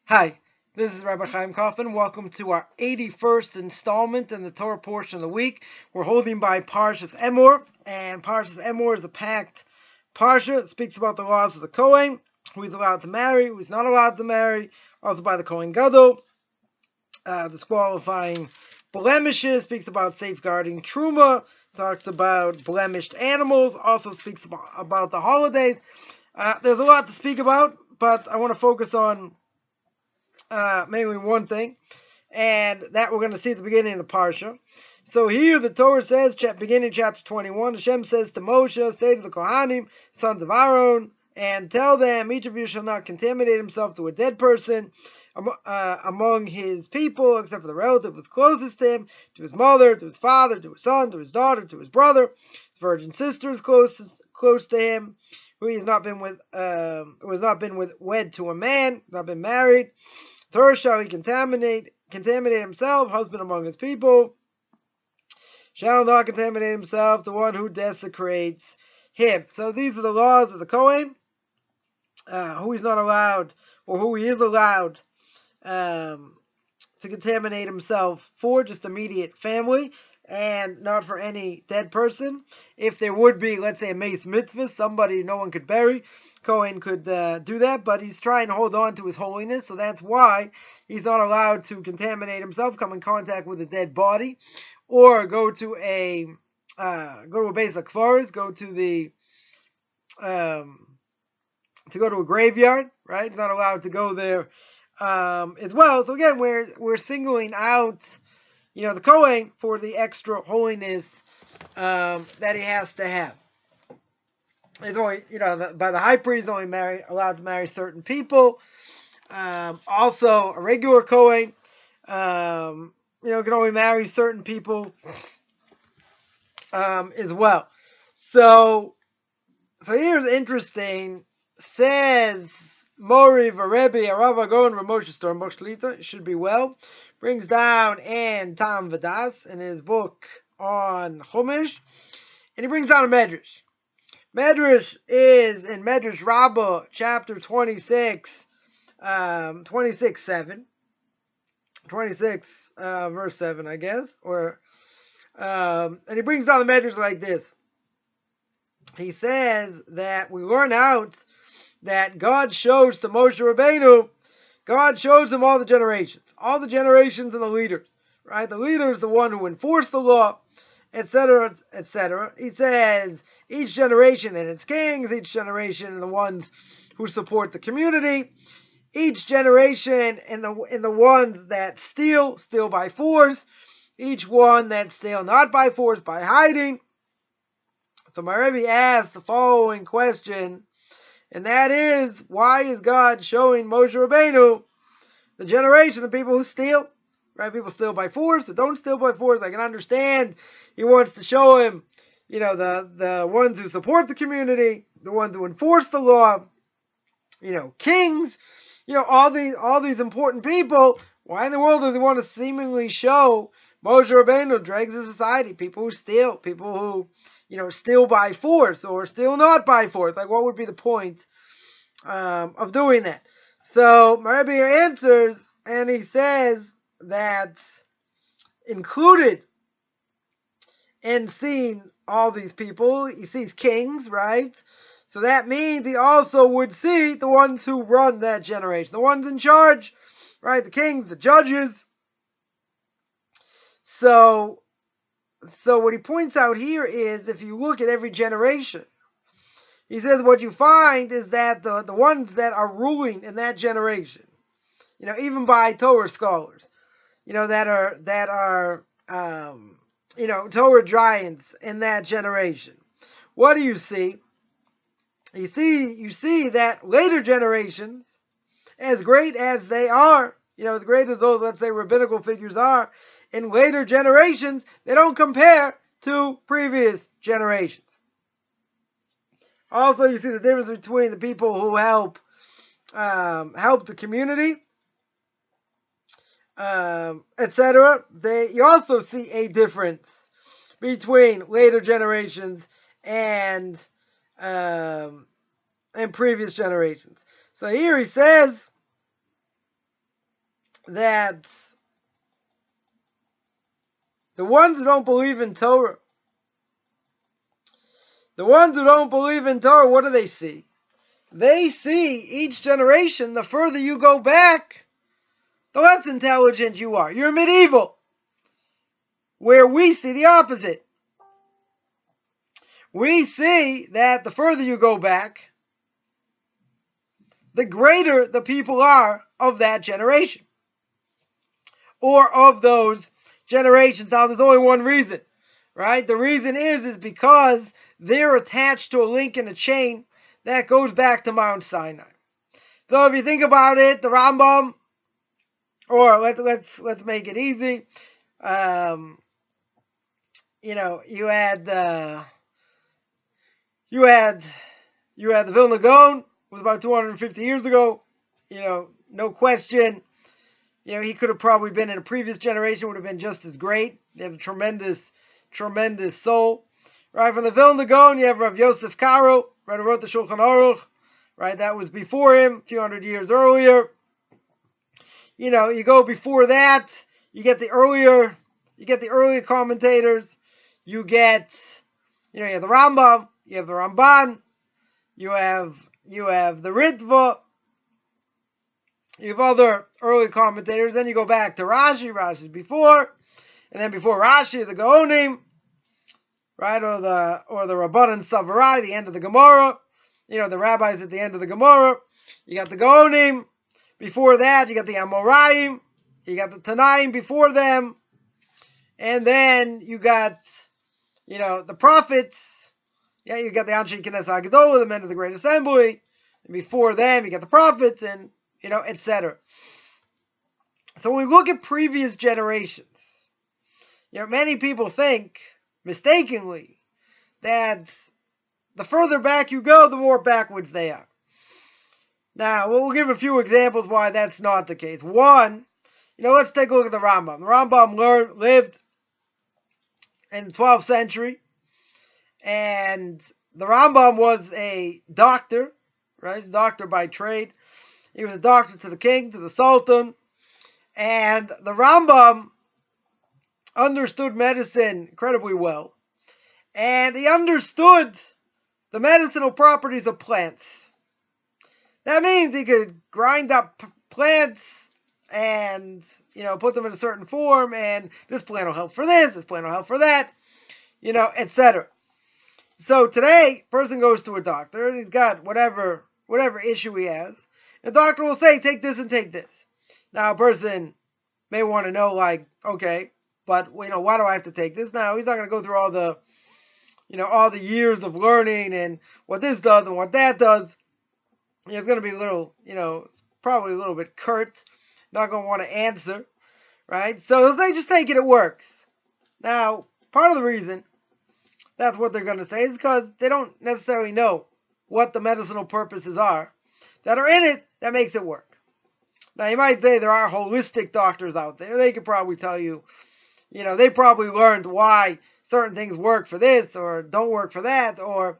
Hi, this is Rabbi Chaim Kaufman. Welcome to our 81st installment in the Torah portion of the week. We're holding by Parshas Emor, and Parshas Emor is a packed parsha. It speaks about the laws of the Kohen, who he's allowed to marry, who he's not allowed to marry, also by the Kohen Gadol, disqualifying blemishes, speaks about safeguarding Truma, talks about blemished animals, also speaks about the holidays. There's a lot to speak about, but I want to focus on mainly one thing, and that we're going to see at the beginning of the parsha. So here the Torah says, beginning chapter 21, Hashem says to Moshe, say to the Kohanim, sons of Aaron, and tell them, each of you shall not contaminate himself to a dead person among his people, except for the relative who's closest to him, to his mother, to his father, to his son, to his daughter, to his brother, his virgin sister is close to him, who has not been wed to a man, not been married. Third shall he contaminate himself, husband among his people, shall not contaminate himself, the one who desecrates him. So these are the laws of the Kohen, who he's not allowed, or who he is allowed to contaminate himself for, just immediate family, and not for any dead person. If there would be, let's say, a mace mitzvah, somebody no one could bury, Kohen could do that, but he's trying to hold on to his holiness, so that's why he's not allowed to contaminate himself, come in contact with a dead body, or go to a base of kfaros, go to a graveyard, right? He's not allowed to go there as well. So again, we're singling out, the Kohen for the extra holiness that he has to have. It's only, by the high priest, only allowed to marry certain people. Also, a regular Kohen, can only marry certain people as well. So here's interesting. Says Mori Varebi Arav Agon Ramosha Storm Shlita, should be well. Brings down and Tam Vadas in his book on Chumash, and he brings down a medrash. Medrash is in Medrash Rabbah, chapter 26, 26:7, 26 verse 7, I guess, and he brings down the medrash like this. He says that we learn out that God shows to Moshe Rabbeinu, God shows him all the generations and the leaders, right? The leader is the one who enforced the law, etc., etc. He says each generation and its kings, each generation and the ones who support the community, each generation and the ones that steal by force, each one that steal not by force, by hiding. So my Rebbe asked the following question, and that is, why is God showing Moshe Rabbeinu the generation of people who steal? Right? People steal by force, that don't steal by force. I can understand he wants to show him, the ones who support the community, the ones who enforce the law, kings, all these important people. Why in the world does he want to seemingly show Moshe Rabbeinu, dregs of society, people who steal, people who, steal by force or steal not by force? Like, what would be the point of doing that? So my Rebbe here answers, and he says that included in seeing all these people, he sees kings, right? So that means he also would see the ones who run that generation, the ones in charge, right? The kings, the judges. So what he points out here is, if you look at every generation, he says what you find is that the ones that are ruling in that generation, even by Torah scholars, that are Torah giants in that generation, what do you see? You see that later generations, as great as they are, as great as those, let's say, rabbinical figures are, in later generations, they don't compare to previous generations. Also, you see the difference between the people who help the community, etc. You also see a difference between later generations and previous generations. So here he says that the ones who don't believe in Torah, what do they see? They see each generation, the further you go back, the less intelligent you are. You're medieval. Where we see the opposite. We see that the further you go back, the greater the people are of that generation. Or of those generations. Now, there's only one reason, right? The reason is because they're attached to a link in a chain that goes back to Mount Sinai. So if you think about it, the Rambam, or let's make it easy. You had the Vilna Gaon, was about 250 years ago. No question. He could have probably been in a previous generation, would have been just as great. He had a tremendous, tremendous soul. Right, from the Vilna Gaon, you have Rav Yosef Karo, right, who wrote the Shulchan Aruch. Right, that was before him, a few hundred years earlier. You go before that, you get the earlier commentators. You have the Rambam, you have the Ramban, you have the Ritva, you have other early commentators. Then you go back to Rashi. Rashi's before, and then before Rashi, the Gaonim, right, or the Rabbanan Savarai, the end of the Gemara. The rabbis at the end of the Gemara. You got the Gaonim. Before that, you got the Amoraim. You got the Tanaim before them, and then you got the prophets. Yeah, you got the Anshe Knesset HaGedolah, the men of the Great Assembly. And before them, you got the prophets, and etc. So when we look at previous generations, many people think, mistakenly, that the further back you go, the more backwards they are. Now, we'll give a few examples why that's not the case. One, let's take a look at the Rambam. The Rambam lived in the 12th century, and the Rambam was a doctor, right? He's a doctor by trade. He was a doctor to the king, to the sultan, and the Rambam understood medicine incredibly well, and he understood the medicinal properties of plants. That means he could grind up plants and, put them in a certain form, and this plant will help for this plant will help for that, etc. So today, a person goes to a doctor, and he's got whatever issue he has. The doctor will say, take this and take this. Now, a person may want to know, okay, but, why do I have to take this? Now, he's not going to go through all the years of learning and what this does and what that does. It's going to be a little, probably a little bit curt. Not going to want to answer, right? So he'll say, just take it works. Now, part of the reason that's what they're going to say is because they don't necessarily know what the medicinal purposes are that are in it that makes it work. Now, you might say there are holistic doctors out there. They could probably tell you, they probably learned why certain things work for this or don't work for that, or,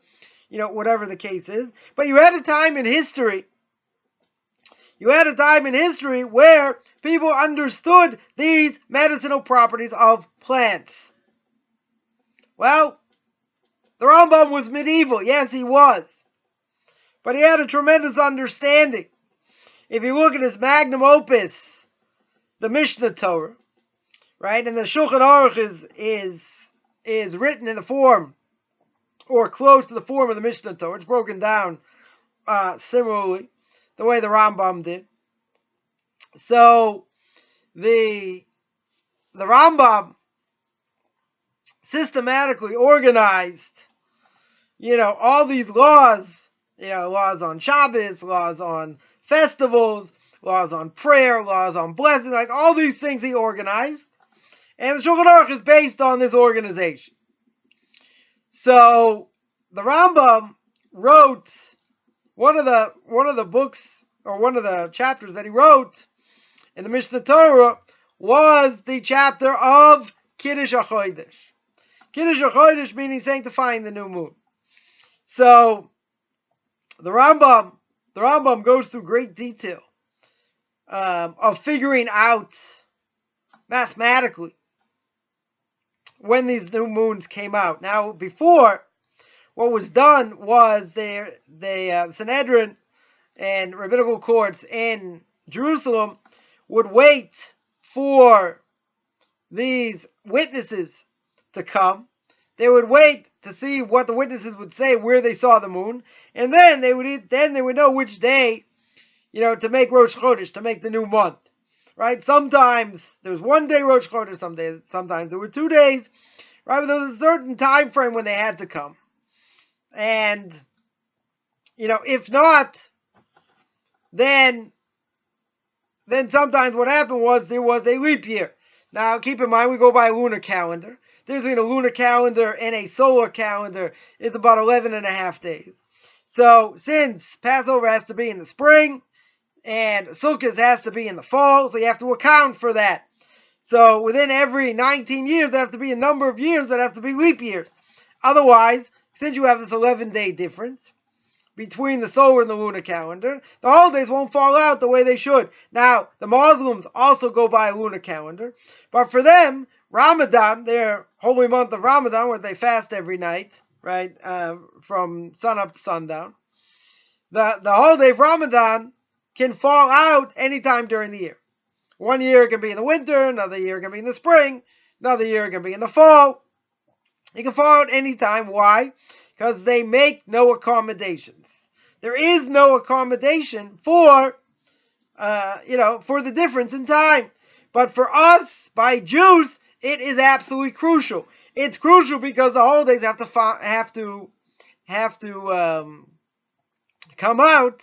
whatever the case is. But you had a time in history where people understood these medicinal properties of plants. Well, the Rambam was medieval. Yes, he was. But he had a tremendous understanding. If you look at his magnum opus, the Mishnah Torah, right, and the Shulchan Aruch is written in the form, or close to the form of the Mishnah Torah. It's broken down similarly, the way the Rambam did. So, the Rambam systematically organized, all these laws, laws on Shabbos, laws on festivals, laws on prayer, laws on blessing, all these things he organized. And the Shulchan Aruch is based on this organization. So the Rambam wrote one of the books, or one of the chapters that he wrote in the Mishnah Torah was the chapter of Kiddush HaChodesh. Kiddush HaChodesh meaning sanctifying the new moon. So the Rambam goes through great detail of figuring out mathematically when these new moons came out. Now, before, what was done was the Sanhedrin and rabbinical courts in Jerusalem would wait for these witnesses to come. They would wait to see what the witnesses would say, where they saw the moon, and then they would know which day, to make Rosh Chodesh, to make the new month. Right? Sometimes there was one day Rosh Chodesh, sometimes there were 2 days. Right? But there was a certain time frame when they had to come. And, if not, then sometimes what happened was there was a leap year. Now, keep in mind, we go by a lunar calendar. The difference between a lunar calendar and a solar calendar is about 11 and a half days. So, since Passover has to be in the spring, and Sukkot has to be in the fall, so you have to account for that. So, within every 19 years, there have to be a number of years that have to be leap years. Otherwise, since you have this 11-day difference between the solar and the lunar calendar, the holidays won't fall out the way they should. Now, the Muslims also go by a lunar calendar, but for them, Ramadan, their holy month of Ramadan, where they fast every night, right, from sun up to sundown, the holiday of Ramadan can fall out anytime during the year. One year it can be in the winter, another year it can be in the spring, another year it can be in the fall. It can fall out anytime. Why? Because they make no accommodations. There is no accommodation for the difference in time. But for us, by Jews, it is absolutely crucial. It's crucial because the holidays have to come out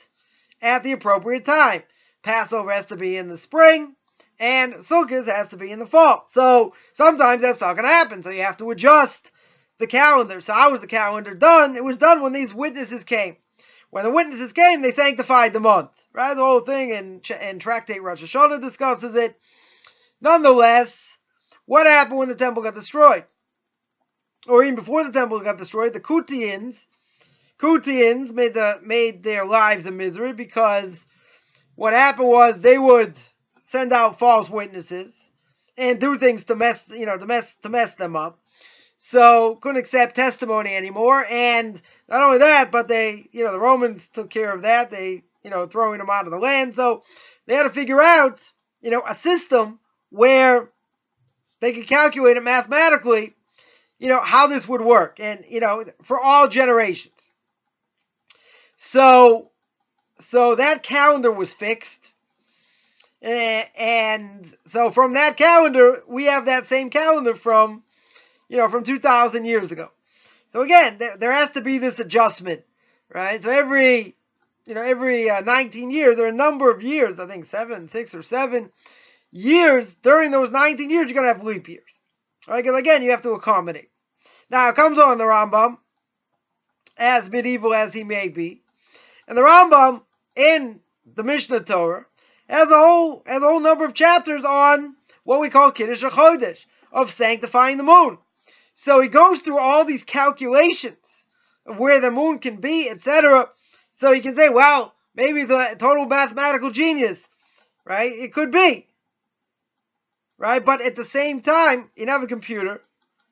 at the appropriate time. Passover has to be in the spring, and Sukkot has to be in the fall. So sometimes that's not going to happen. So you have to adjust the calendar. So how was the calendar done? It was done when these witnesses came. When the witnesses came, they sanctified the month. Right? The whole thing in Tractate Rosh Hashanah discusses it. Nonetheless, what happened when the temple got destroyed? Or even before the temple got destroyed, the Kutians made their lives a misery, because what happened was they would send out false witnesses and do things to mess them up. So couldn't accept testimony anymore. And not only that, but the Romans took care of that. They, throwing them out of the land. So they had to figure out, a system where they could calculate it mathematically, how this would work. And, for all generations. So that calendar was fixed. And so from that calendar, we have that same calendar from 2,000 years ago. So again, there has to be this adjustment, right? So every 19 years, there are a number of years, I think 6 or 7 years, during those 19 years, you're going to have leap years. Right? Because again, you have to accommodate. Now, it comes on the Rambam, as medieval as he may be. And the Rambam, in the Mishnah Torah, has a whole number of chapters on what we call Kiddush HaChodesh, of sanctifying the moon. So he goes through all these calculations of where the moon can be, etc. So you can say, well, maybe he's a total mathematical genius, right? It could be, right? But at the same time, he didn't have a computer,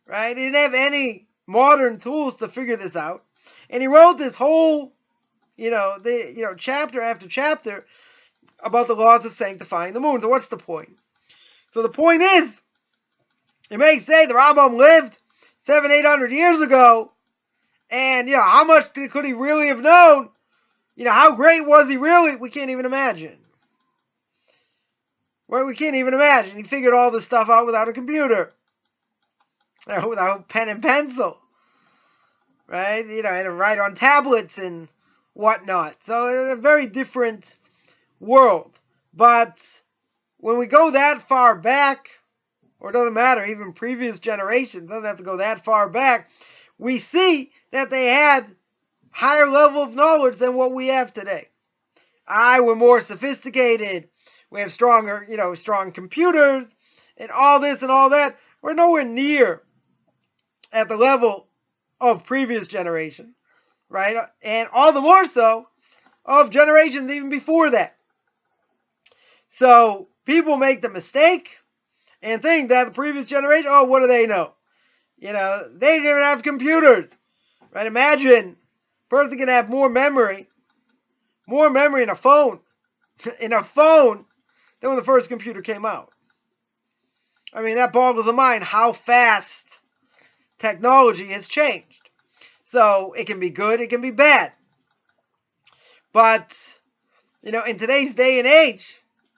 right? He didn't have any modern tools to figure this out. And he wrote this whole, chapter after chapter about the laws of sanctifying the moon. So what's the point? So the point is, you may say the Rambam lived 700-800 years ago, and how much could he really have known? How great was he really? We can't even imagine. Well, we can't even imagine. He figured all this stuff out without a computer, without pen and pencil, right? He had to write on tablets and whatnot. So it's a very different world. But when we go that far back, or it doesn't matter, even previous generations, doesn't have to go that far back, we see that they had higher level of knowledge than what we have today. We're more sophisticated. We have strong computers, and all this and all that. We're nowhere near at the level of previous generations, right? And all the more so of generations even before that. So people make the mistake and think that the previous generation, oh, what do they know? They didn't even have computers, right? Imagine a person can have more memory in a phone, than when the first computer came out. I mean, that boggles the mind how fast technology has changed. So it can be good, it can be bad. But, in today's day and age,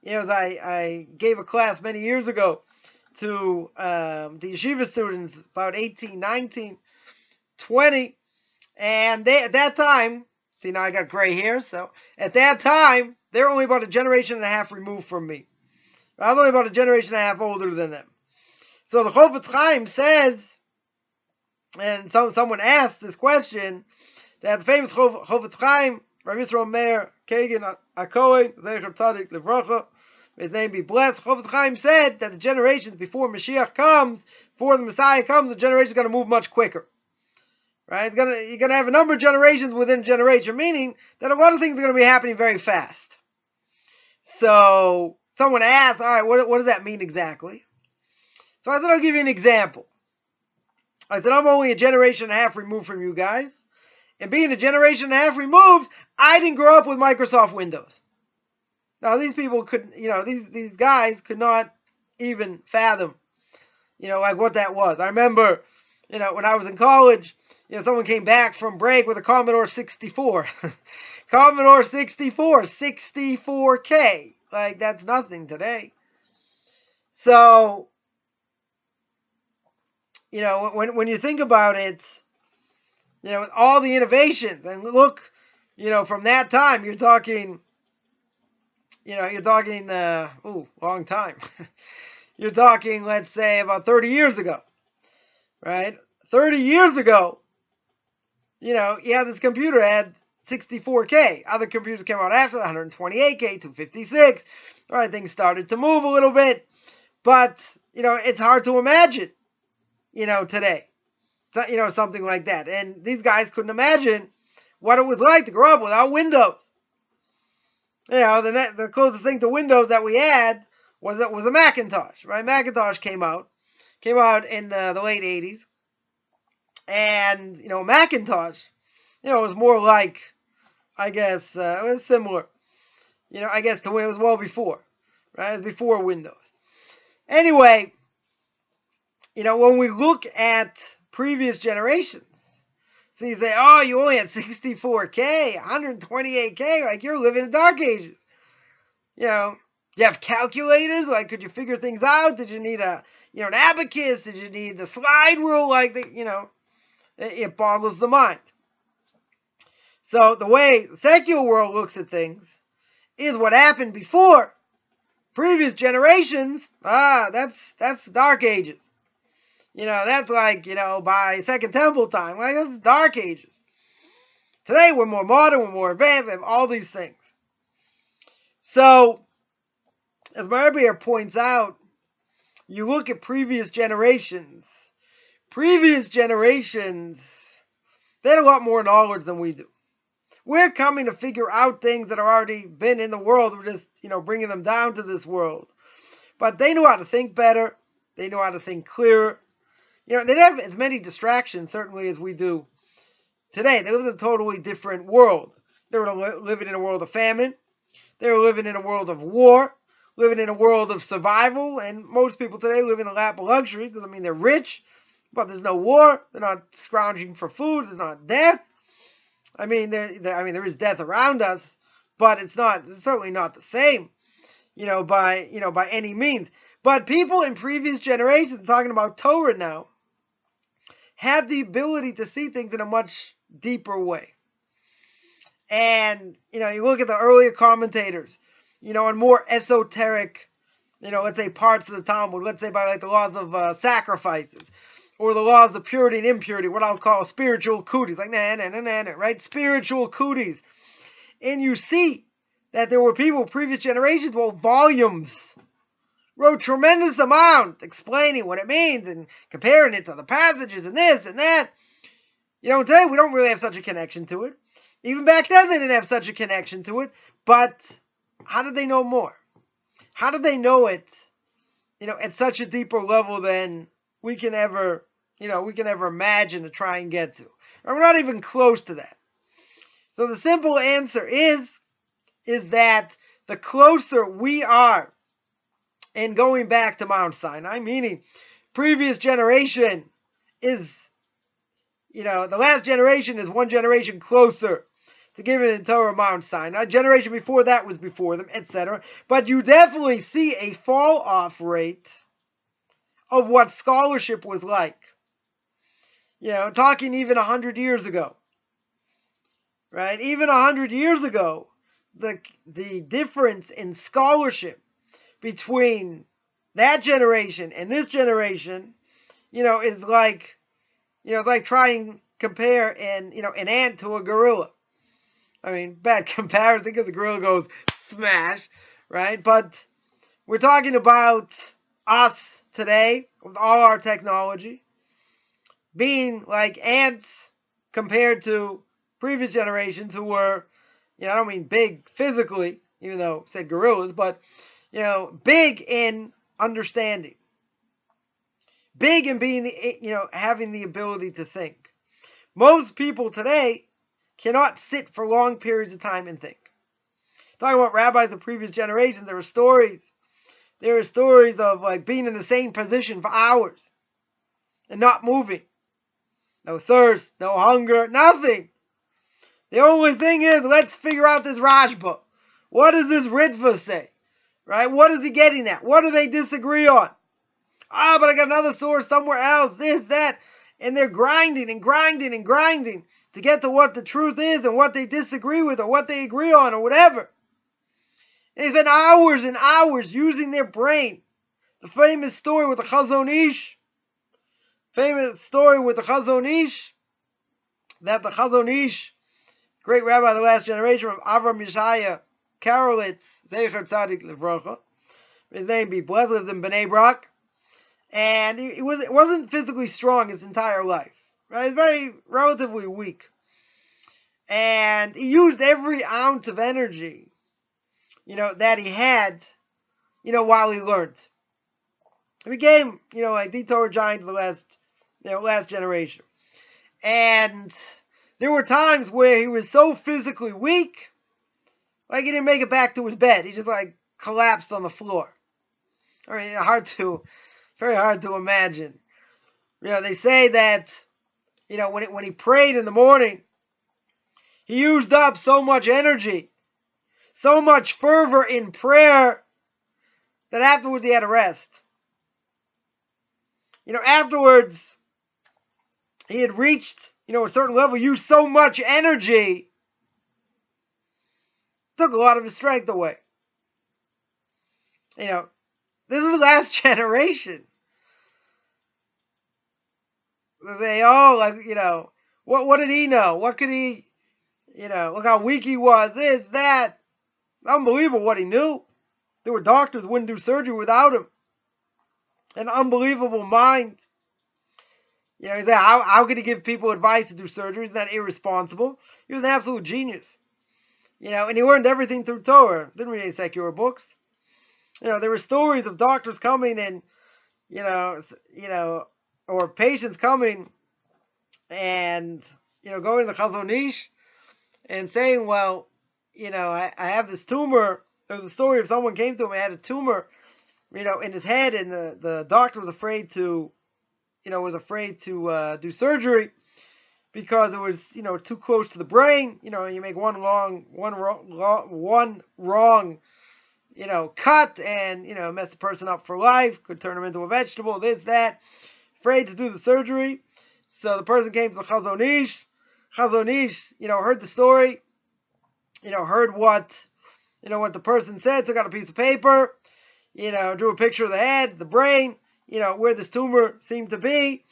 as I gave a class many years ago to the yeshiva students, about 18, 19, 20, and they, at that time, see, now I got gray hair, so at that time, they're only about a generation and a half removed from me. I was only about a generation and a half older than them. So the Chofetz Chaim says, and someone asked this question, that the famous Chofetz Chaim, Rav Yisrael Meir Kagan HaKohen, Zecher Tzadik Livrocha, may his name be blessed. Chofetz Chaim said that the generations before Mashiach comes, before the Messiah comes, the generation is going to move much quicker. Right? You're going to have a number of generations within a generation, meaning that a lot of things are going to be happening very fast. So someone asked, all right, what does that mean exactly? So I said, I'll give you an example. I said, I'm only a generation and a half removed from you guys. And being a generation and a half removed, I didn't grow up with Microsoft Windows. Now, these people could, these guys could not even fathom, like what that was. I remember, when I was in college, someone came back from break with a Commodore 64. Commodore 64, 64K. Like, that's nothing today. So, when you think about it, with all the innovations, and look, from that time, you're talking, long time. You're talking, let's say, about 30 years ago, right? 30 years ago, this computer had 64K. Other computers came out after, 128K, 256. All right, things started to move a little bit, but, it's hard to imagine, today. Something like that. And these guys couldn't imagine what it was like to grow up without Windows. The closest thing to Windows that we had was a Macintosh, right? Macintosh came out in the late 80s. And, Macintosh, was more like, I guess, it was similar, I guess to Windows, well before, right? It was before Windows. Anyway, when we look at previous generations, so you say, oh, you only had 64K, 128K, like you're living in the dark ages. Do you have calculators? Like, could you figure things out? Did you need an abacus? Did you need the slide rule? Like, it boggles the mind. So the way the secular world looks at things is what happened before. Previous generations, that's the dark ages. That's like, by Second Temple time. Like, that's dark ages. Today, we're more modern, we're more advanced, we have all these things. So, as my Rebbe here points out, you look at previous generations, they had a lot more knowledge than we do. We're coming to figure out things that have already been in the world. We're just, bringing them down to this world. But they knew how to think better. They knew how to think clearer. They didn't have as many distractions, certainly, as we do today. They lived in a totally different world. They were living in a world of famine. They were living in a world of war, living in a world of survival. And most people today live in a lap of luxury. Doesn't mean they're rich, but there's no war. They're not scrounging for food. There's not death. I mean, there is death around us, but it's certainly not the same, by any means. But people in previous generations, talking about Torah now, had the ability to see things in a much deeper way. And, you look at the earlier commentators, on more esoteric, let's say parts of the Talmud, let's say by like the laws of sacrifices, or the laws of purity and impurity, what I'll call spiritual cooties, like right? Spiritual cooties. And you see that there were people, previous generations, volumes, wrote tremendous amount explaining what it means and comparing it to the passages and this and that. Today we don't really have such a connection to it. Even back then they didn't have such a connection to it. But how did they know more? how do they know it, at such a deeper level than we can ever imagine to try and get to? And we're not even close to that. So the simple answer is that the closer we are in going back to Mount Sinai, meaning previous generation is, the last generation is one generation closer to giving the Torah Mount Sinai. Generation before that was before them, etc. But you definitely see a fall-off rate of what scholarship was like. Talking even 100 years ago. Right? Even 100 years ago, the difference in scholarship between that generation and this generation, is like, it's like trying to compare an ant to a gorilla. I mean, bad comparison because the gorilla goes smash, right? But we're talking about us today with all our technology being like ants compared to previous generations who were, I don't mean big physically, even though I said gorillas, but, big in understanding. Big in being, having the ability to think. Most people today cannot sit for long periods of time and think. Talking about rabbis of previous generations, there were stories. There were stories of like being in the same position for hours and not moving. No thirst, no hunger, nothing. The only thing is, let's figure out this Rashba. What does this Ritva say? Right? What is he getting at? What do they disagree on? But I got another source somewhere else, this, that. And they're grinding and grinding and grinding to get to what the truth is and what they disagree with or what they agree on or whatever. They spend hours and hours using their brain. The famous story with the Chazon Ish. That the Chazon Ish, great rabbi of the last generation of Avram Yeshaya Karolitz, Zecher Tzadik Livrocha, his name be blessed, lived in Bnei Brak, and he wasn't physically strong his entire life. Right? He's very relatively weak. And he used every ounce of energy, that he had, while he learned. He became, like the Torah giant of the last generation. And there were times where he was so physically weak, like he didn't make it back to his bed. He just like collapsed on the floor. I mean, very hard to imagine. They say that, when he prayed in the morning, he used up so much energy, so much fervor in prayer, that afterwards he had to rest. Afterwards, he had reached, a certain level, used so much energy, took a lot of his strength away. This is the last generation. They all, what did he know? What could he, look how weak he was, this, that. Unbelievable what he knew. There were doctors who wouldn't do surgery without him. An unbelievable mind. How could he give people advice to do surgery? Isn't that irresponsible? He was an absolute genius. And he learned everything through Torah. Didn't read any secular books. There were stories of doctors coming and, or patients coming and, going to the Chazon Ish and saying, well, I have this tumor. There was a story of someone came to him and had a tumor, in his head, and the doctor was afraid to, do surgery because it was, too close to the brain. You make one wrong, cut and, mess the person up for life, could turn him into a vegetable, this, that. Afraid to do the surgery. So the person came to the Chazon Ish. Chazon Ish, heard the story, heard what the person said, took out a piece of paper, drew a picture of the head, the brain, where this tumor seemed to be.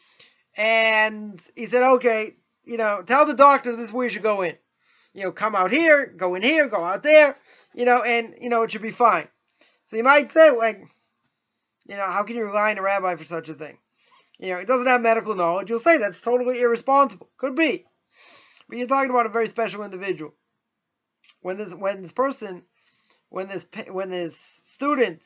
And he said, okay, tell the doctor this is where you should go in. Come out here, go in here, go out there, and, it should be fine. So you might say, like, how can you rely on a rabbi for such a thing? He doesn't have medical knowledge. You'll say that's totally irresponsible. Could be. But you're talking about a very special individual. When this student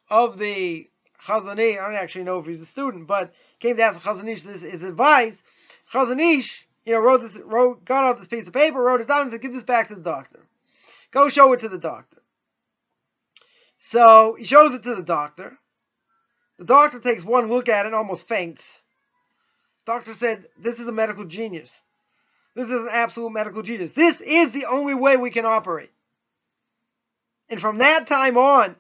of the Chazon Ish. I don't actually know if he's a student, but came to ask Chazon Ish his advice. Chazon Ish, got out this piece of paper, wrote it down, and said, "Give this back to the doctor. Go show it to the doctor." So he shows it to the doctor. The doctor takes one look at it and almost faints. The doctor said, "This is a medical genius. This is an absolute medical genius. This is the only way we can operate." And from that time on,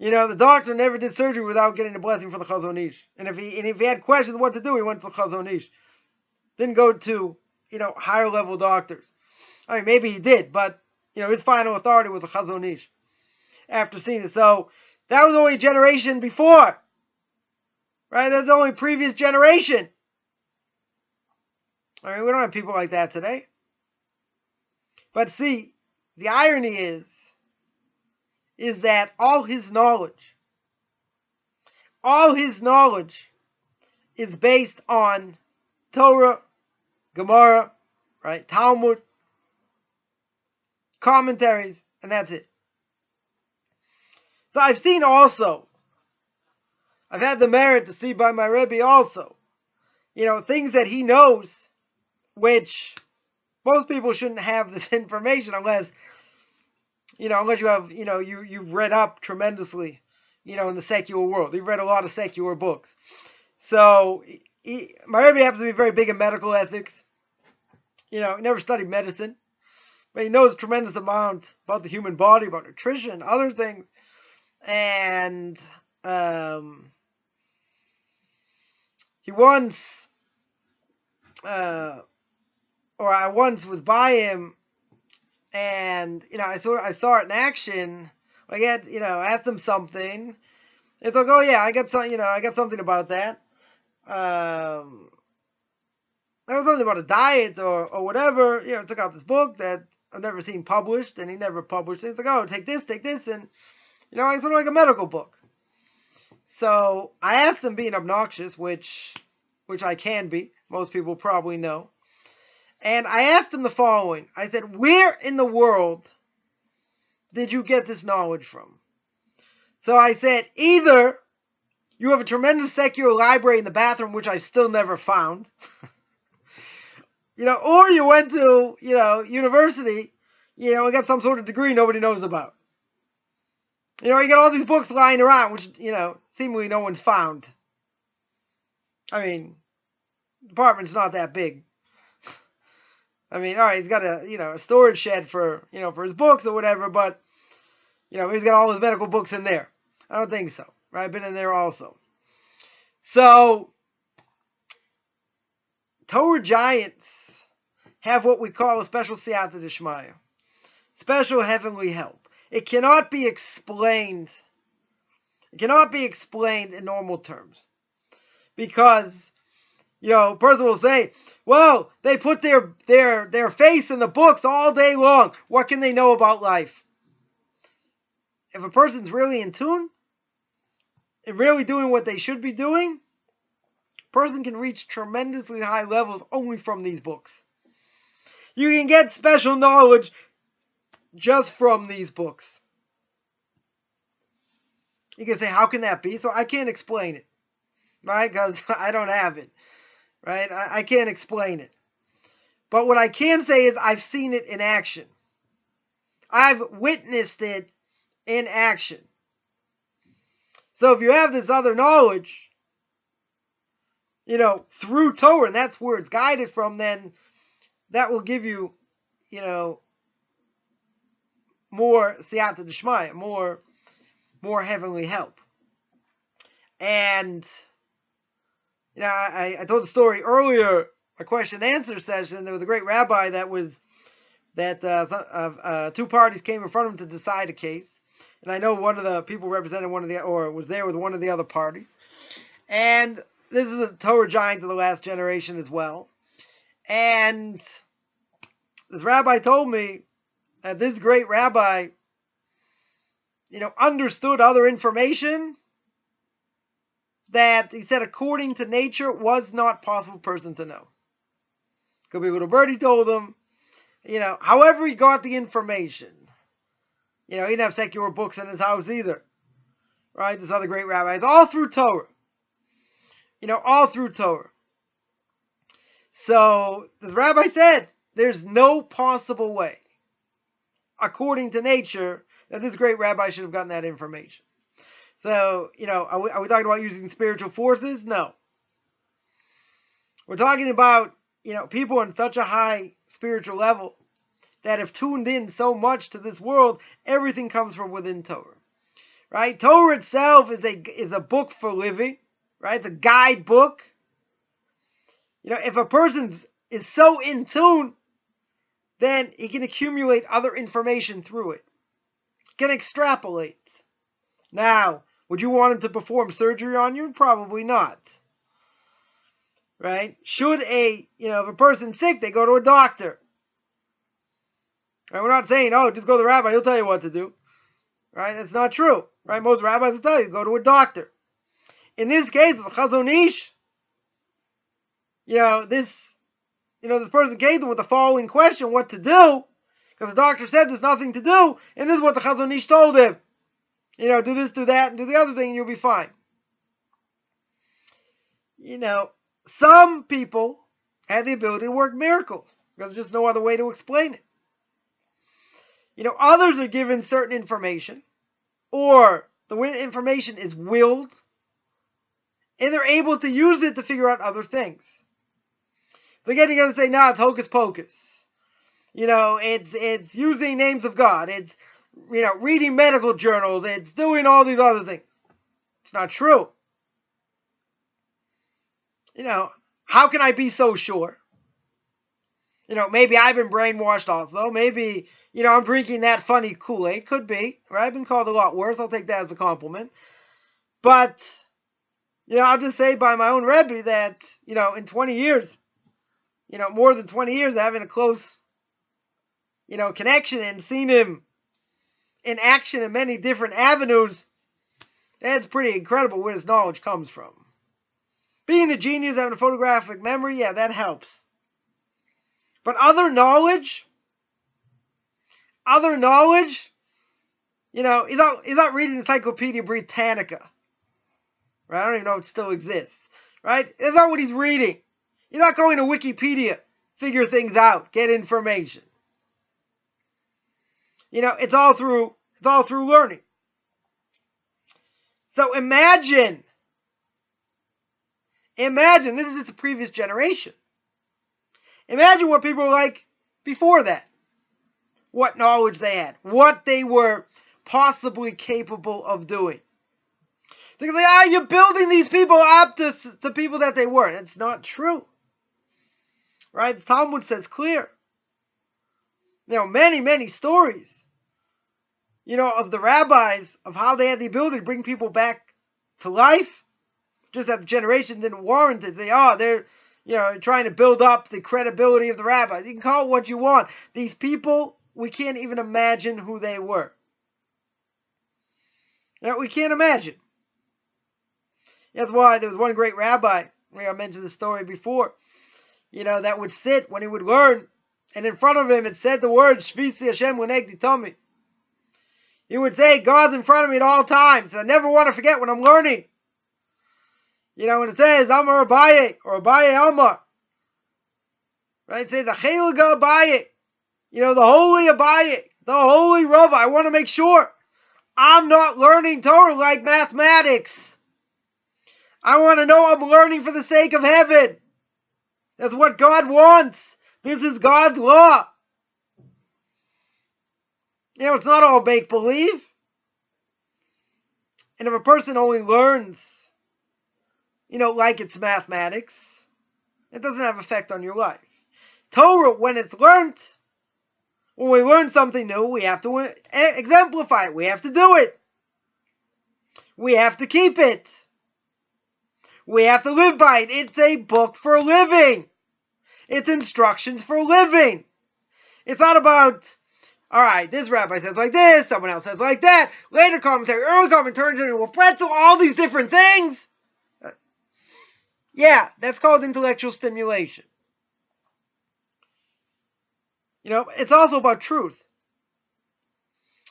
the doctor never did surgery without getting a blessing from the Chazon Ish. And if he had questions of what to do, he went to the Chazon Ish. Didn't go to, higher level doctors. I mean, maybe he did, but, his final authority was the Chazon Ish after seeing it. So that was only a generation before, right? That's the only previous generation. I mean, we don't have people like that today. But see, the irony is that all his knowledge is based on Torah, Gemara, right? Talmud, commentaries, and that's it. So I've had the merit to see by my Rebbe also, things that he knows, which most people shouldn't have this information unless you have, you've read up tremendously, in the secular world. You've read a lot of secular books. So, my Rebbe happens to be very big in medical ethics. He never studied medicine, but he knows a tremendous amount about the human body, about nutrition, other things. And I once was by him, and I saw it in action. I asked him something. It's like, oh yeah, I got something about that. There was something about a diet or whatever. Took out this book that I've never seen published, and he never published it. It's like, oh, take this, and it's sort of like a medical book. So I asked him, being obnoxious, which I can be. Most people probably know. And I asked him the following. I said, "Where in the world did you get this knowledge from?" So I said, either you have a tremendous secular library in the bathroom, which I still never found, or you went to, university, and got some sort of degree nobody knows about. You got all these books lying around, which, seemingly no one's found. I mean, the apartment's not that big. I mean, all right, he's got a storage shed for his books or whatever, but, he's got all his medical books in there. I don't think so, right? I've been in there also. So, Torah giants have what we call a special siyata d'shmaya, special heavenly help. It cannot be explained. It cannot be explained in normal terms, because a person will say, well, they put their face in the books all day long. What can they know about life? If a person's really in tune and really doing what they should be doing, a person can reach tremendously high levels only from these books. You can get special knowledge just from these books. You can say, how can that be? So I can't explain it, right? Because I don't have it. Right? I can't explain it. But what I can say is I've seen it in action. I've witnessed it in action. So if you have this other knowledge, through Torah, and that's where it's guided from, then that will give you, more siyata d'shmaya, more heavenly help. And I told the story earlier, a question and answer session. There was a great rabbi that two parties came in front of him to decide a case. And I know one of the people represented was there with one of the other parties. And this is a Torah giant of the last generation as well. And this rabbi told me that this great rabbi, understood other information that he said, according to nature, was not possible person to know. Could be what a birdie told him. However he got the information. You know, he didn't have secular books in his house either. Right? This other great rabbi. It's all through Torah. You know, all through Torah. So, this rabbi said, there's no possible way, according to nature, that this great rabbi should have gotten that information. So, you know, are we talking about using spiritual forces? No. We're talking about, you know, people on such a high spiritual level that have tuned in so much to this world, everything comes from within Torah. Right? Torah itself is a book for living. Right? It's a guidebook. You know, if a person is so in tune, then he can accumulate other information through it. He can extrapolate. Now, would you want him to perform surgery on you? Probably not. Right? Should if a person's sick, they go to a doctor. Right? We're not saying, oh, just go to the rabbi, he'll tell you what to do. Right? That's not true. Right? Most rabbis will tell you, go to a doctor. In this case, the Chazon Ish, this person came to him with the following question, what to do, because the doctor said there's nothing to do, and this is what the Chazon Ish told him. Do this, do that, and do the other thing, and you'll be fine. Some people have the ability to work miracles, because there's just no other way to explain it. Others are given certain information, or the information is willed, and they're able to use it to figure out other things. So again, you're going to say, nah, it's hocus pocus. It's using names of God. It's, reading medical journals. It's doing all these other things. It's not true. How can I be so sure? Maybe I've been brainwashed also. Maybe, I'm drinking that funny Kool-Aid. Could be, right? I've been called a lot worse. I'll take that as a compliment. But, I'll just say by my own Rebbe that, in 20 years, more than 20 years, having a close, connection and seen him in action in many different avenues, that's pretty incredible where his knowledge comes from. Being a genius, having a photographic memory, yeah, that helps. But other knowledge, he's not reading Encyclopedia Britannica. Right? I don't even know if it still exists. Right? That's not what he's reading. He's not going to Wikipedia, figure things out, get information. It's all through learning. So imagine, this is just the previous generation. Imagine what people were like before that. What knowledge they had. What they were possibly capable of doing. They're like, you're building these people up to people that they weren't. It's not true. Right? The Talmud says clear. Many, many stories, of the rabbis, of how they had the ability to bring people back to life. Just that the generation didn't warrant it. They're trying to build up the credibility of the rabbis. You can call it what you want. These people, we can't even imagine who they were. We can't imagine. That's why there was one great rabbi, I mentioned the story before, that would sit when he would learn, and in front of him it said the words, Shvisi Hashem L'negdi Tomi. He would say, God's in front of me at all times. I never want to forget when I'm learning. When it says, Amar Abaye, or Abaye Amar. Right? It says, Acheliga Abaye. The holy Abaye, the holy Rava. I want to make sure I'm not learning Torah like mathematics. I want to know I'm learning for the sake of heaven. That's what God wants. This is God's law. It's not all make-believe. And if a person only learns, like it's mathematics, it doesn't have effect on your life. Torah, when it's learned, when we learn something new, we have to exemplify it. We have to do it. We have to keep it. We have to live by it. It's a book for living. It's instructions for living. It's not about, all right, this rabbi says like this, someone else says like that, later commentary, early commentary, turns into a pretzel, all these different things. Yeah, that's called intellectual stimulation. It's also about truth.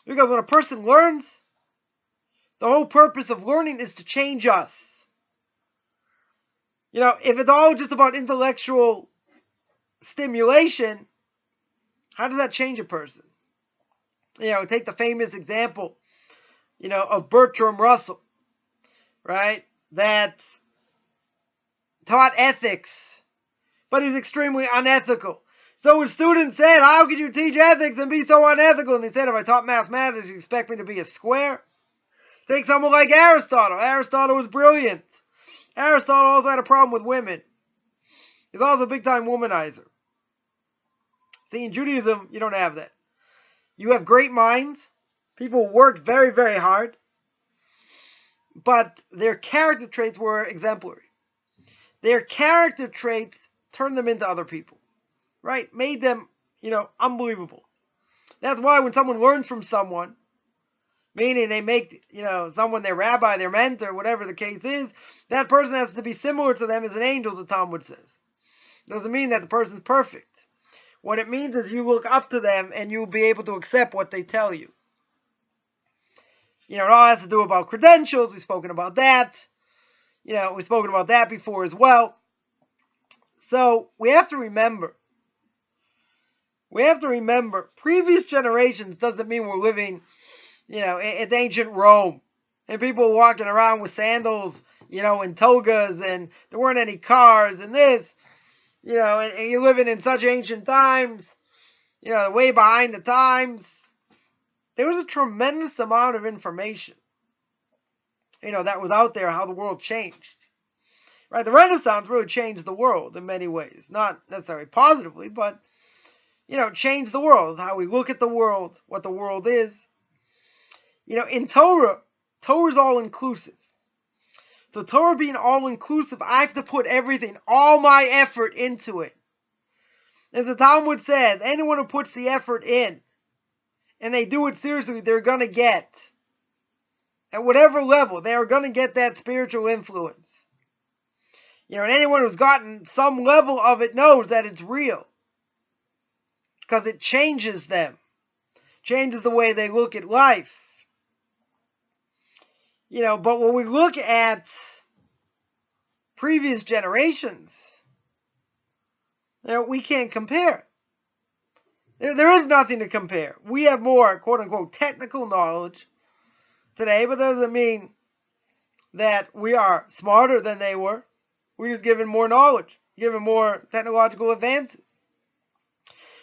Because when a person learns, the whole purpose of learning is to change us. If it's all just about intellectual stimulation, how does that change a person? Take the famous example, of Bertrand Russell, right? That taught ethics, but he's extremely unethical. So his students said, how could you teach ethics and be so unethical? And he said, if I taught mathematics, you expect me to be a square? Take someone like Aristotle. Aristotle was brilliant. Aristotle also had a problem with women. He's also a big-time womanizer. See, in Judaism, you don't have that. You have great minds. People worked very, very hard. But their character traits were exemplary. Their character traits turned them into other people. Right? Made them, unbelievable. That's why when someone learns from someone, meaning they make, someone their rabbi, their mentor, whatever the case is, that person has to be similar to them as an angel, the Talmud says. Doesn't mean that the person's perfect. What it means is you look up to them and you'll be able to accept what they tell you. It all has to do about credentials. We've spoken about that. We've spoken about that before as well. So we have to remember, previous generations doesn't mean we're living, it's ancient Rome. And people were walking around with sandals, and togas, and there weren't any cars, and this, and you're living in such ancient times, way behind the times. There was a tremendous amount of information, that was out there, how the world changed. Right? The Renaissance really changed the world in many ways. Not necessarily positively, but, changed the world, how we look at the world, what the world is. In Torah is all-inclusive. So Torah being all-inclusive, I have to put everything, all my effort into it. As the Talmud says, anyone who puts the effort in, and they do it seriously, they're going to get, at whatever level, they are going to get that spiritual influence. And anyone who's gotten some level of it knows that it's real. Because it changes them. Changes the way they look at life. But when we look at previous generations, we can't compare. There is nothing to compare. We have more, quote-unquote, technical knowledge today, but that doesn't mean that we are smarter than they were. We're just given more knowledge, given more technological advances.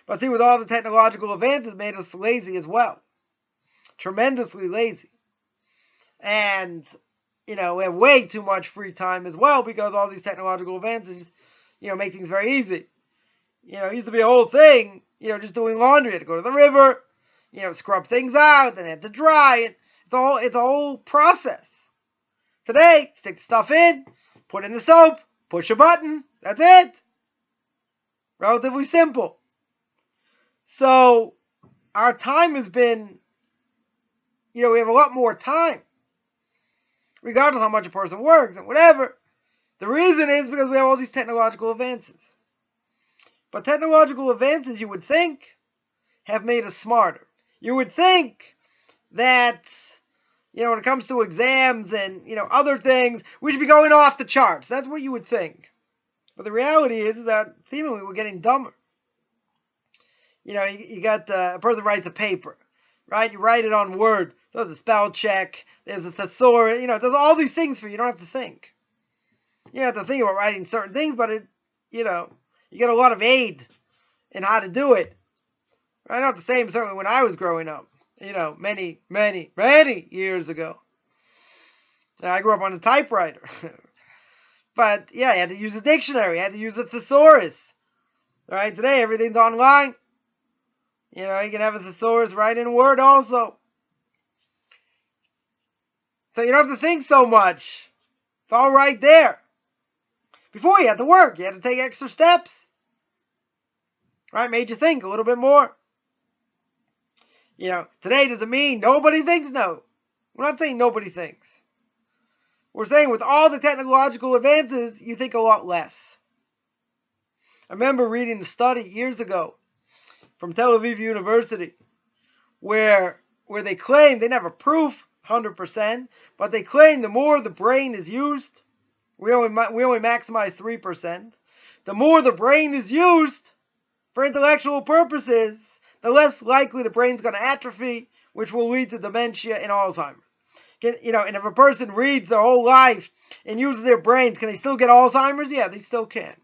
But see, with all the technological advances, made us lazy as well. Tremendously lazy. And, we have way too much free time as well because all these technological advances, make things very easy. It used to be a whole thing, just doing laundry. You had to go to the river, scrub things out, then had to dry. It's a whole process. Today, stick the stuff in, put in the soap, push a button, that's it. Relatively simple. So, our time has been, we have a lot more time. Regardless of how much a person works and whatever. The reason is because we have all these technological advances. But technological advances, you would think, have made us smarter. You would think that, when it comes to exams and, other things, we should be going off the charts. That's what you would think. But the reality is that seemingly we're getting dumber. You got a person writes a paper, right? You write it on Word. So there's a spell check. There's a thesaurus. It does all these things for you. You don't have to think. You don't have to think about writing certain things, but you get a lot of aid in how to do it. Right? Not the same certainly when I was growing up. Many, many, many years ago. I grew up on a typewriter. But, yeah, I had to use a dictionary. I had to use a thesaurus. Right? Today, everything's online. You can have a thesaurus right in Word also. So you don't have to think so much. It's all right there. Before you had to work. You had to take extra steps. Right? Made you think a little bit more. Today doesn't mean nobody thinks no. We're not saying nobody thinks. We're saying with all the technological advances, you think a lot less. I remember reading a study years ago from Tel Aviv University where where they claim, they never proof 100%, but they claim the more the brain is used, we only maximize 3%. The more the brain is used for intellectual purposes, the less likely the brain's going to atrophy, which will lead to dementia and Alzheimer's. And if a person reads their whole life and uses their brains, can they still get Alzheimer's? Yeah, they still can.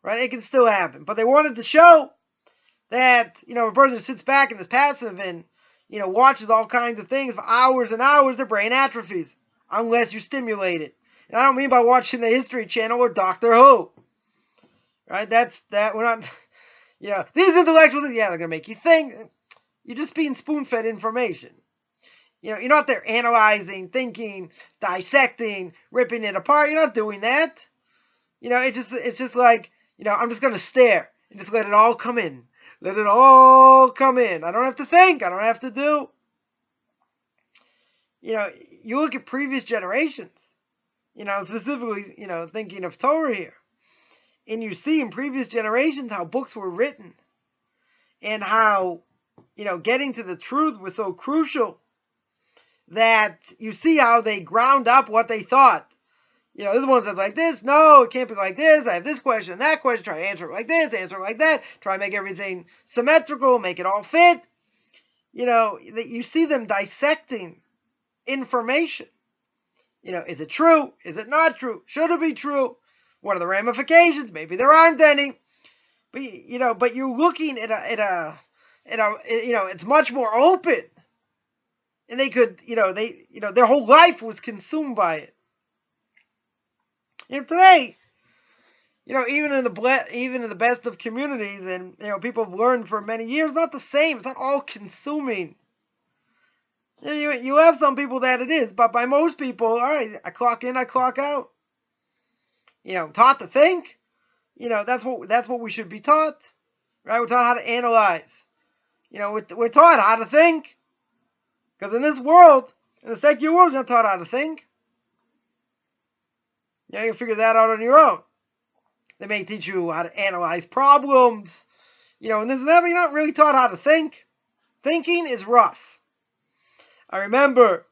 Right? It can still happen. But they wanted to show that, if a person sits back and is passive and, watches all kinds of things for hours and hours, their brain atrophies, unless you stimulate it. And I don't mean by watching the History Channel or Doctor Who. Right? We're not, these intellectuals, they're going to make you think. You're just being spoon-fed information. You're not there analyzing, thinking, dissecting, ripping it apart. You're not doing that. It's just like, I'm just going to stare and just let it all come in. Let it all come in. I don't have to think. I don't have to do. You look at previous generations, specifically, thinking of Torah here. And you see in previous generations how books were written and how, getting to the truth was so crucial that you see how they ground up what they thought. This one's like this. No, it can't be like this. I have this question, that question. Try to answer it like this, answer it like that. Try to make everything symmetrical, make it all fit. You see them dissecting information. Is it true? Is it not true? Should it be true? What are the ramifications? Maybe there aren't any. But you're looking at a it's much more open. And they could, their whole life was consumed by it. Today, even in the best of communities, and people have learned for many years, not the same. It's not all consuming. You have some people that it is, but by most people, all right, I clock in, I clock out. Taught to think. That's what we should be taught, right? We're taught how to analyze. We're taught how to think, because in this world, in the secular world, you're not taught how to think. You can figure that out on your own. They may teach you how to analyze problems, and this and that, but you're not really taught how to think. Thinking is rough. I remember,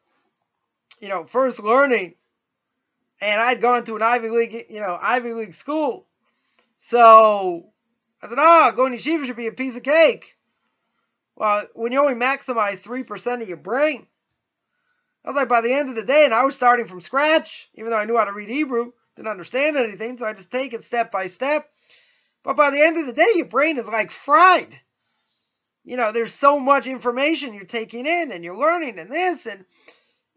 first learning, and I'd gone to an Ivy League school. So I said, going to yeshiva should be a piece of cake. Well, when you only maximize 3% of your brain, I was like, by the end of the day, and I was starting from scratch, even though I knew how to read Hebrew, didn't understand anything, so I just take it step by step. But by the end of the day, your brain is like fried. There's so much information you're taking in, and you're learning, and this, and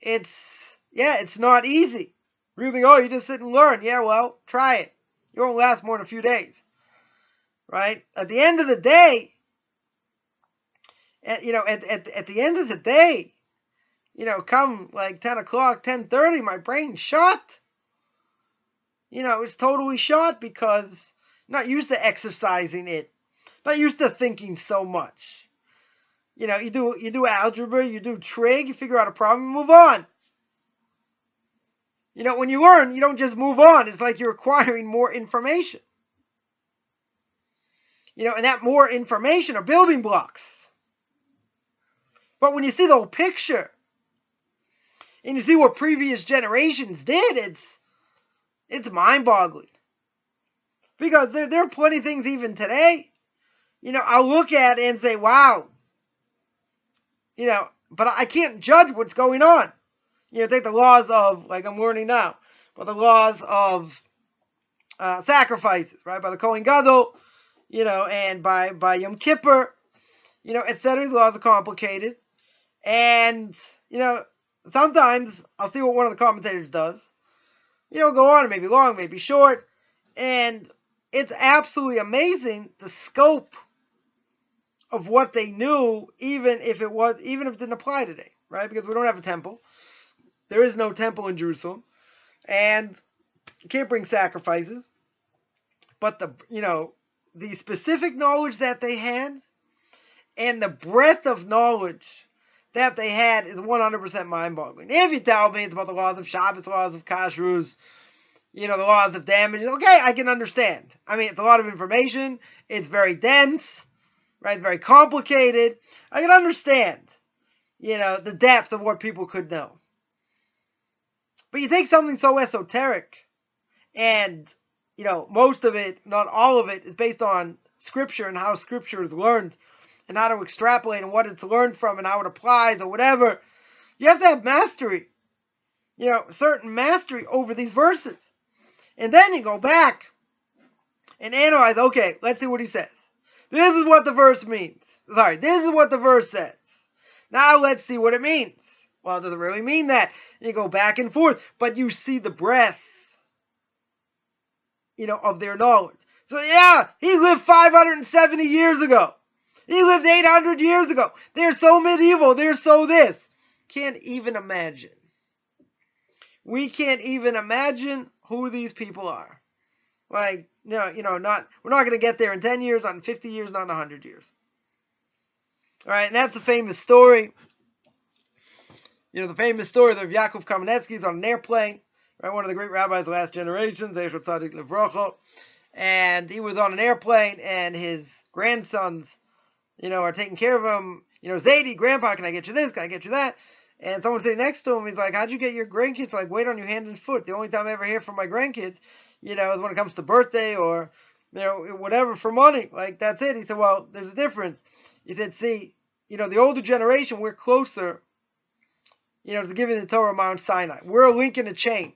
it's not easy. You think, you just sit and learn. Yeah, well, try it. You won't last more than a few days. Right? At the end of the day, at the end of the day, come like 10 o'clock, 10:30, my brain's shot. It's totally shot because I'm not used to exercising it. Not used to thinking so much. You do algebra, you do trig, you figure out a problem, and move on. When you learn, you don't just move on. It's like you're acquiring more information. And that more information are building blocks. But when you see the whole picture, and you see what previous generations did, it's mind-boggling. Because there are plenty of things even today, I'll look at it and say, wow. But I can't judge what's going on. Take the laws of, like I'm learning now, but the laws of sacrifices, right? By the Kohen Gadol, and by Yom Kippur, etc. These laws are complicated. And, sometimes I'll see what one of the commentators does. Go on, it may be long, maybe short. And it's absolutely amazing the scope of what they knew, even if it didn't apply today, right? Because we don't have a temple. There is no temple in Jerusalem. And you can't bring sacrifices. But the specific knowledge that they had and the breadth of knowledge that they had is 100% mind-boggling. If you tell me it's about the laws of Shabbos, laws of Kashrus, the laws of damages, okay, I can understand. I mean, it's a lot of information. It's very dense. right? It's very complicated. I can understand, the depth of what people could know. But you take something so esoteric, and, most of it, not all of it, is based on Scripture and how Scripture is learned, and how to extrapolate and what it's learned from and how it applies or whatever. You have to have mastery, certain mastery over these verses. And then you go back and analyze, okay, let's see what he says. This is what the verse means. This is what the verse says. Now let's see what it means. Well, does it really mean that? And you go back and forth, but you see the breadth, of their knowledge. So yeah, he lived 570 years ago. He lived 800 years ago. They're so medieval. They're so this. Can't even imagine. We can't even imagine who these people are. Like, we're not going to get there in 10 years, not in 50 years, not in 100 years. All right, and that's the famous story. The famous story of Yaakov Kamenetsky is on an airplane. Right, one of the great rabbis of the last generation, Zecher Tzadik Livrocho. And he was on an airplane, and his grandsons, are taking care of him. Zadie, Grandpa, can I get you this? Can I get you that? And someone sitting next to him, he's like, how'd you get your grandkids to wait on you hand and foot? The only time I ever hear from my grandkids, is when it comes to birthday or, whatever for money. That's it. He said, well, there's a difference. He said, see, the older generation, we're closer, to giving the Torah on Mount Sinai. We're a link in a chain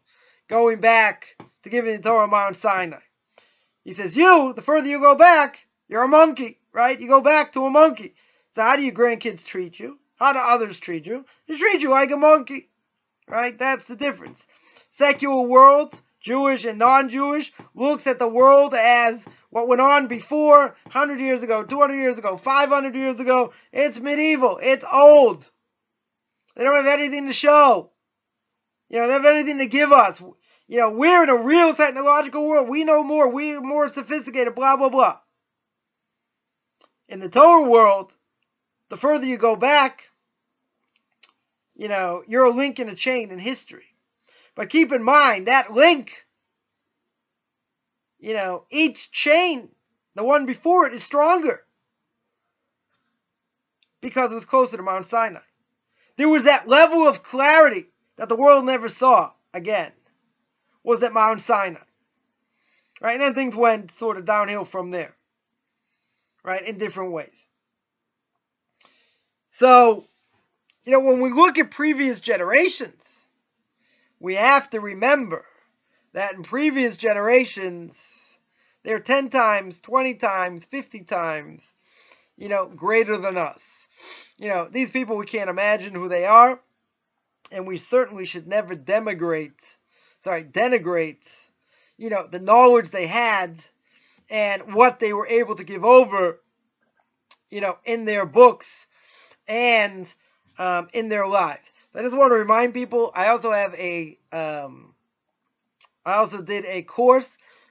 going back to giving the Torah on Mount Sinai. He says, the further you go back, you're a monkey, right? You go back to a monkey. So how do your grandkids treat you? How do others treat you? They treat you like a monkey, right? That's the difference. Secular world, Jewish and non-Jewish, looks at the world as what went on before, 100 years ago, 200 years ago, 500 years ago. It's medieval. It's old. They don't have anything to show. They don't have anything to give us. We're in a real technological world. We know more. We're more sophisticated, blah, blah, blah. In the Torah world, the further you go back, you're a link in a chain in history. But keep in mind, that link, each chain, the one before it, is stronger. Because it was closer to Mount Sinai. There was that level of clarity that the world never saw again, was at Mount Sinai. Right? And then things went sort of downhill from there. Right? In different ways. So, when we look at previous generations, we have to remember that in previous generations, they're 10 times, 20 times, 50 times, greater than us. These people, we can't imagine who they are, and we certainly should never denigrate, the knowledge they had and what they were able to give over, in their books and in their lives. I just want to remind people, I also have I also did a course.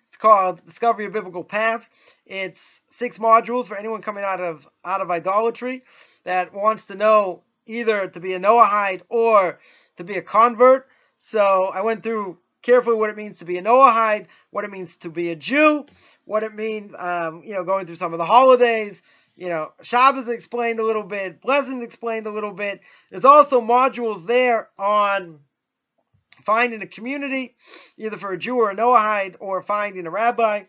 It's called Discovery of Biblical Path. It's 6 modules for anyone coming out of idolatry that wants to know either to be a Noahide or to be a convert. So I went through carefully what it means to be a Noahide, what it means to be a Jew, what it means, going through some of the holidays. Shabbos explained a little bit, blessings explained a little bit. There's also modules there on finding a community, either for a Jew or a Noahide, or finding a rabbi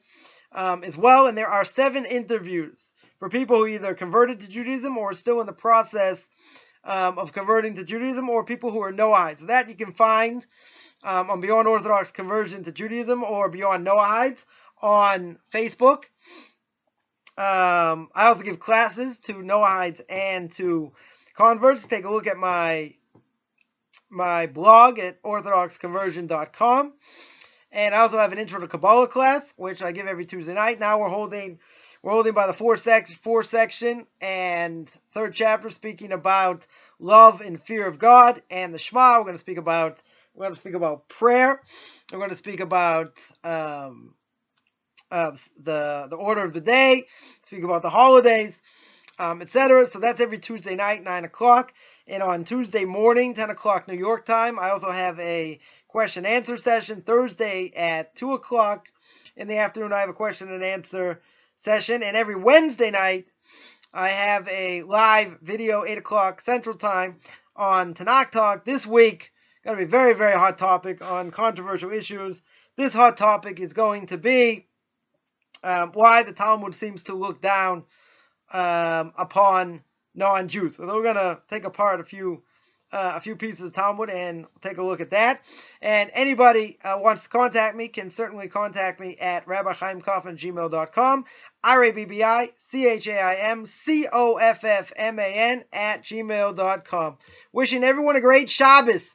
as well. And there are 7 interviews for people who either converted to Judaism or are still in the process of converting to Judaism, or people who are Noahides. So that you can find on Beyond Orthodox Conversion to Judaism or Beyond Noahides on Facebook. I also give classes to Noahides and to converts. Take a look at my blog at orthodoxconversion.com. And I also have an Intro to Kabbalah class, which I give every Tuesday night. Now we're holding by the 4th section and 3rd chapter, speaking about love and fear of God and the Shema. We're going to speak about prayer. We're going to speak about the order of the day, speak about the holidays, etc. So that's every Tuesday night, 9 o'clock. And on Tuesday morning, 10 o'clock New York time, I also have a question and answer session. Thursday at 2 o'clock in the afternoon, I have a question and answer session. And every Wednesday night, I have a live video, 8 o'clock Central Time, on Tanakh Talk this week. Going to be a very, very hot topic on controversial issues. This hot topic is going to be why the Talmud seems to look down upon non-Jews. So we're going to take apart a few pieces of Talmud and take a look at that. And anybody wants to contact me can certainly contact me at rabbichaimkaufman@gmail.com, RABBICHAIMCOFFMAN @gmail.com. Wishing everyone a great Shabbos.